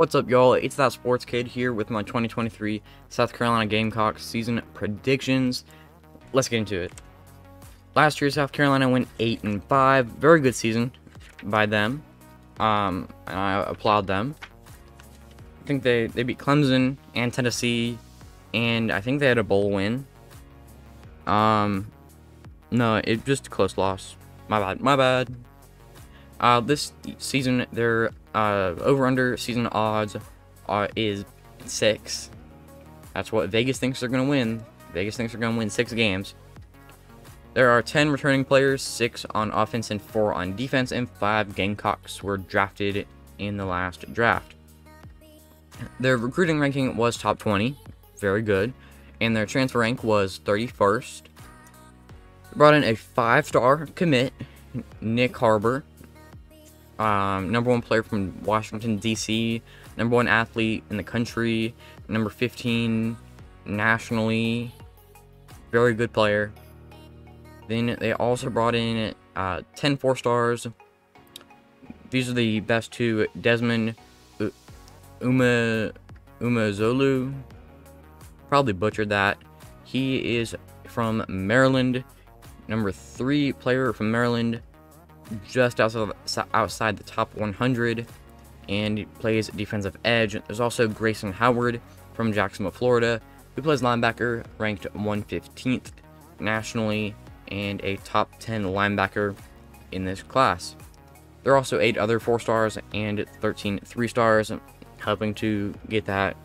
What's up, y'all? It's that sports kid here with my 2023 South Carolina Gamecock season predictions. Let's get into it. Last year, South Carolina went 8-5. Very good season by them. And I applaud them. I think they beat Clemson and Tennessee, and I think they had a bowl win. No, it just a close loss. My bad. This season, their over-under season odds is 6. That's what Vegas thinks they're going to win. Vegas thinks they're going to win 6 games. There are 10 returning players, 6 on offense and 4 on defense, and 5 Gamecocks were drafted in the last draft. Their recruiting ranking was top 20, very good, and their transfer rank was 31st. They brought in a 5-star commit, Nick Harbor. Number 1 player from Washington, D.C., number 1 athlete in the country, number 15 nationally, very good player. Then they also brought in 10 4-stars. These are the best 2, Desmond Umazolu, probably butchered that. He is from Maryland, number 3 player from Maryland, just outside the top 100, and he plays defensive edge. There's also Grayson Howard from Jacksonville, Florida, who plays linebacker, ranked 115th nationally, and a top 10 linebacker in this class. There are also 8 other 4-stars and 13 3-stars, helping to get that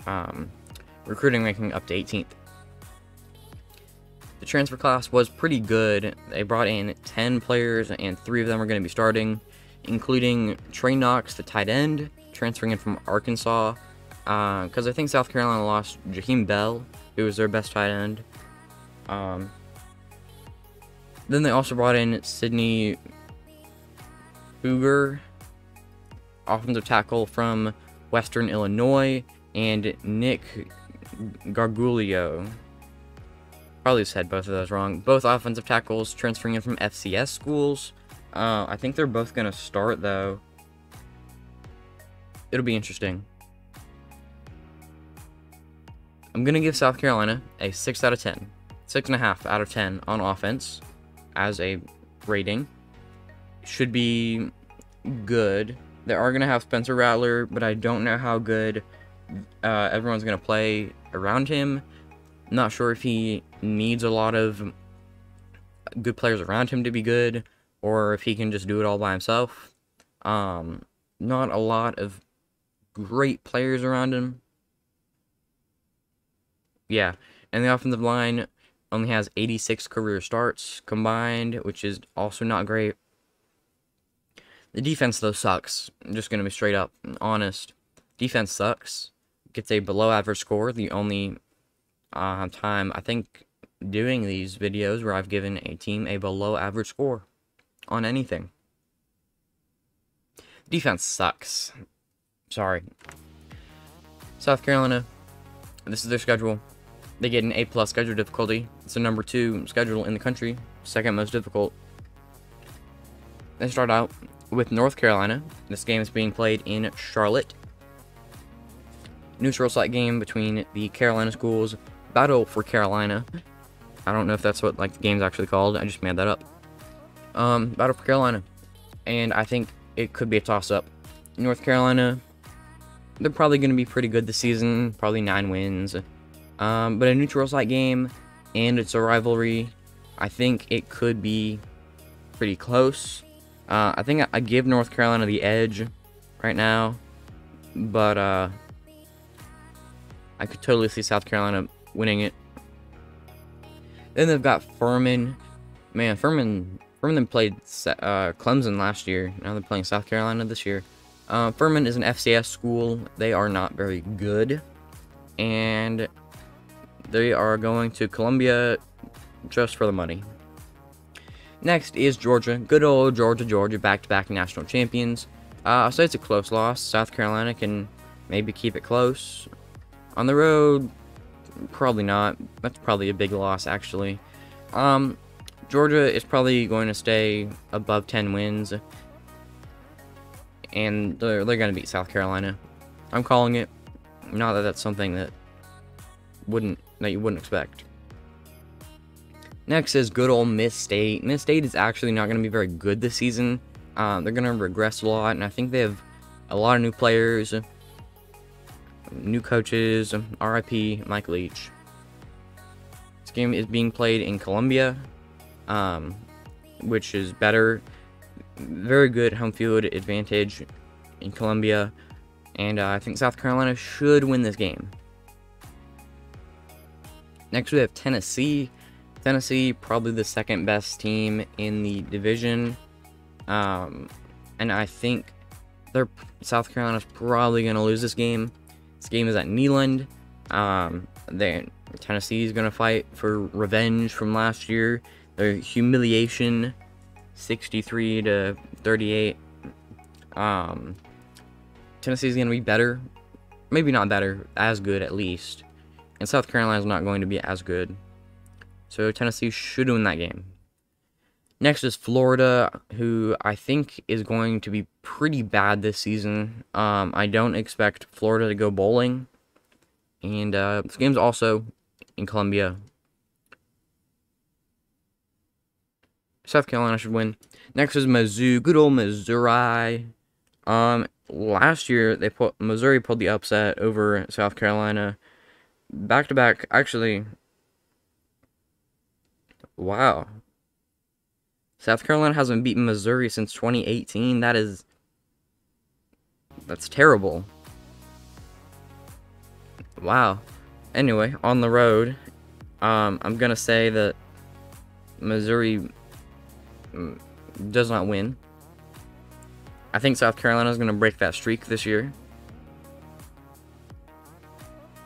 recruiting ranking up to 18th. The transfer class was pretty good. They brought in 10 players, and 3 of them are going to be starting, including Trey Knox, the tight end, transferring in from Arkansas, because I think South Carolina lost Jaheim Bell, who was their best tight end. Then they also brought in Sydney Hooger, offensive tackle from Western Illinois, and Nick Gargulio. Probably said both of those wrong. Both offensive tackles transferring in from FCS schools. I think they're both going to start, though. It'll be interesting. I'm going to give South Carolina a 6 out of 10. 6.5 out of 10 on offense as a rating. Should be good. They are going to have Spencer Rattler, but I don't know how good everyone's going to play around him. I'm not sure if he needs a lot of good players around him to be good, or if he can just do it all by himself. Not a lot of great players around him. Yeah, and the offensive line only has 86 career starts combined, which is also not great. The defense, though, sucks. I'm just going to be straight up honest. Defense sucks. Gets a below average score. The only time I think doing these videos where I've given a team a below average score on anything. Defense sucks. Sorry. South Carolina, this is their schedule. They get an A+ schedule difficulty. It's the number 2 schedule in the country, second most difficult. They start out with North Carolina. This game is being played in Charlotte. Neutral site game between the Carolina schools. Battle for Carolina. I don't know if that's what the game's actually called. I just made that up. Battle for Carolina. And I think it could be a toss-up. North Carolina, they're probably going to be pretty good this season. Probably 9 wins. But a neutral site game, and it's a rivalry. I think it could be pretty close. I think I give North Carolina the edge right now. But I could totally see South Carolina winning it. Then they've got Furman. Man, Furman played Clemson last year. Now they're playing South Carolina this year. Furman is an FCS school. They are not very good. And they are going to Columbia just for the money. Next is Georgia. Good old Georgia, back-to-back national champions. I'll say it's a close loss. South Carolina can maybe keep it close. On the road, probably not. That's probably a big loss, actually. Georgia is probably going to stay above 10 wins. And they're going to beat South Carolina. I'm calling it. Not that that's something that you wouldn't expect. Next is good old Miss State. Miss State is actually not going to be very good this season. They're going to regress a lot, and I think they have a lot of new players, new coaches. RIP Mike Leach. This game is being played in Columbia, which is better. Very good home field advantage in Columbia, and I think South Carolina should win this game. Next we have Tennessee. Tennessee, probably the second best team in the division, and I think South Carolina's probably going to lose this game. This game is at Neyland. Tennessee is going to fight for revenge from last year. Their humiliation, 63-38. Tennessee is going to be better, maybe not better, as good at least, and South Carolina is not going to be as good. So Tennessee should win that game. Next is Florida, who I think is going to be pretty bad this season. I don't expect Florida to go bowling. And this game's also in Columbia. South Carolina should win. Next is Mizzou, good old Missouri. Last year Missouri pulled the upset over South Carolina. Back to back, actually. Wow. South Carolina hasn't beaten Missouri since 2018. That's terrible. Wow. Anyway, on the road, I'm gonna say that Missouri does not win. I think South Carolina is gonna break that streak this year.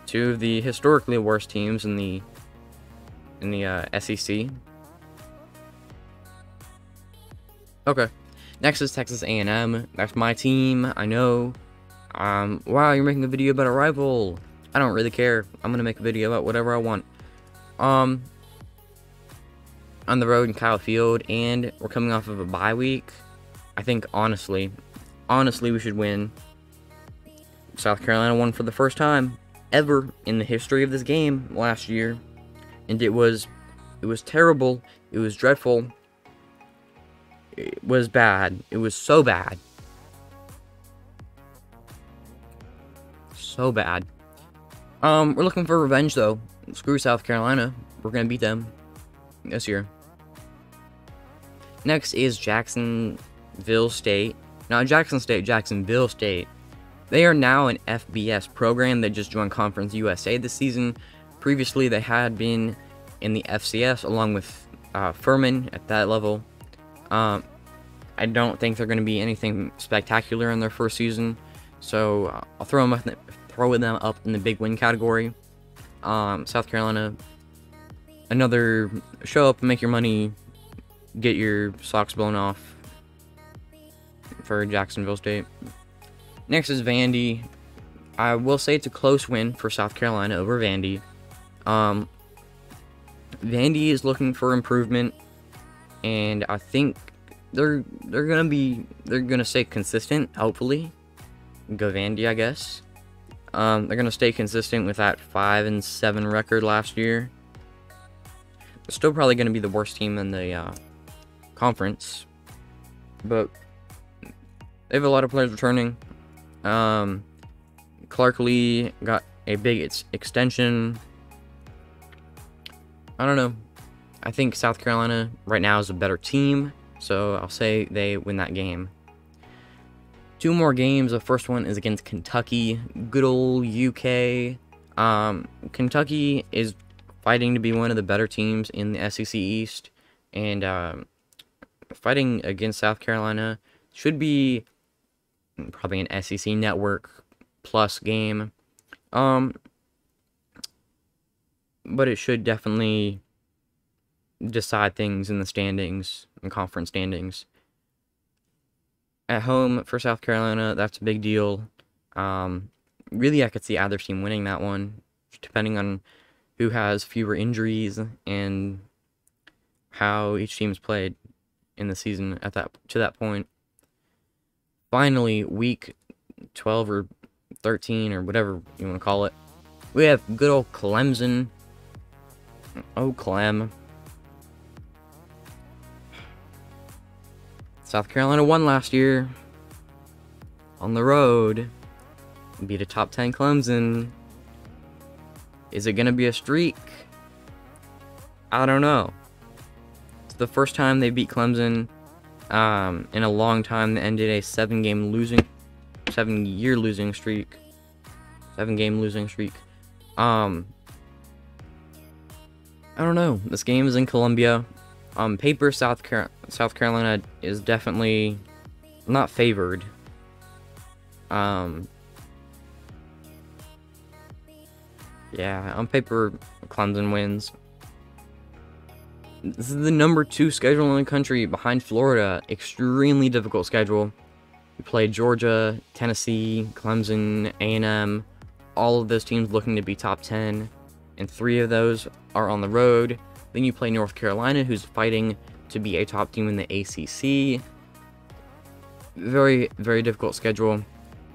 Two of the historically worst teams in the SEC. Okay, next is Texas A&M. That's my team. I know. Wow, you're making a video about a rival. I don't really care. I'm gonna make a video about whatever I want. On the road in Kyle Field, and we're coming off of a bye week. I think honestly, we should win. South Carolina won for the first time ever in the history of this game last year. And it was terrible. It was dreadful. It was bad. It was so bad. So bad. We're looking for revenge though. Screw South Carolina. We're gonna beat them this year. Next is Jacksonville State. Not Jackson State, Jacksonville State. They are now an FBS program. They just joined Conference USA this season. Previously, they had been in the FCS along with Furman at that level. I don't think they're going to be anything spectacular in their first season, so I'll throw them up in the big win category. South Carolina, another show up and make your money, get your socks blown off for Jacksonville State. Next is Vandy. I will say it's a close win for South Carolina over Vandy. Vandy is looking for improvement, and I think they're gonna stay consistent. Hopefully, go Vandy, I guess. They're gonna stay consistent with that 5-7 record last year. They're still probably gonna be the worst team in the conference, but they have a lot of players returning. Clark Lee got a big extension. I don't know. I think South Carolina right now is a better team, so I'll say they win that game. Two more games. The first one is against Kentucky. Good old UK. Kentucky is fighting to be one of the better teams in the SEC East, and fighting against South Carolina should be probably an SEC Network Plus game. But it should definitely decide things in the standings, in conference standings. At home for South Carolina, that's a big deal. Really, I could see either team winning that one, depending on who has fewer injuries and how each team's played in the season to that point. Finally, week 12 or 13 or whatever you want to call it. We have good old Clemson. Oh, Clem. South Carolina won last year. On the road. Beat a top 10 Clemson. Is it going to be a streak? I don't know. It's the first time they beat Clemson in a long time. They ended a 7-year losing streak. 7-game losing streak. I don't know. This game is in Columbia. On paper, South Carolina is definitely not favored. Yeah, on paper, Clemson wins. This is the number 2 schedule in the country behind Florida. Extremely difficult schedule. We play Georgia, Tennessee, Clemson, A&M. All of those teams looking to be top 10. And 3 of those are on the road. Then you play North Carolina, who's fighting to be a top team in the ACC. Very, very difficult schedule.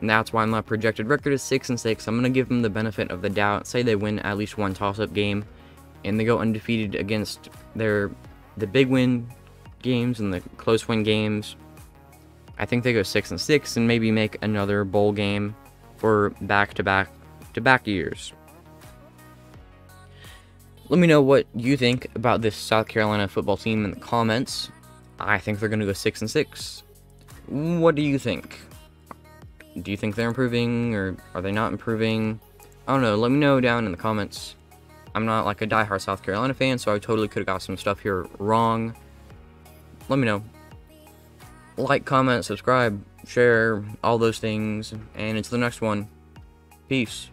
And that's why my projected record is 6-6. I'm going to give them the benefit of the doubt. Say they win at least one toss-up game. And they go undefeated against the big win games and the close win games. I think they go 6-6 and maybe make another bowl game for back-to-back years. Let me know what you think about this South Carolina football team in the comments. I think they're going to go 6-6. What do you think? Do you think they're improving, or are they not improving? I don't know. Let me know down in the comments. I'm not like a diehard South Carolina fan, so I totally could have got some stuff here wrong. Let me know. Like, comment, subscribe, share, all those things. And until the next one, peace.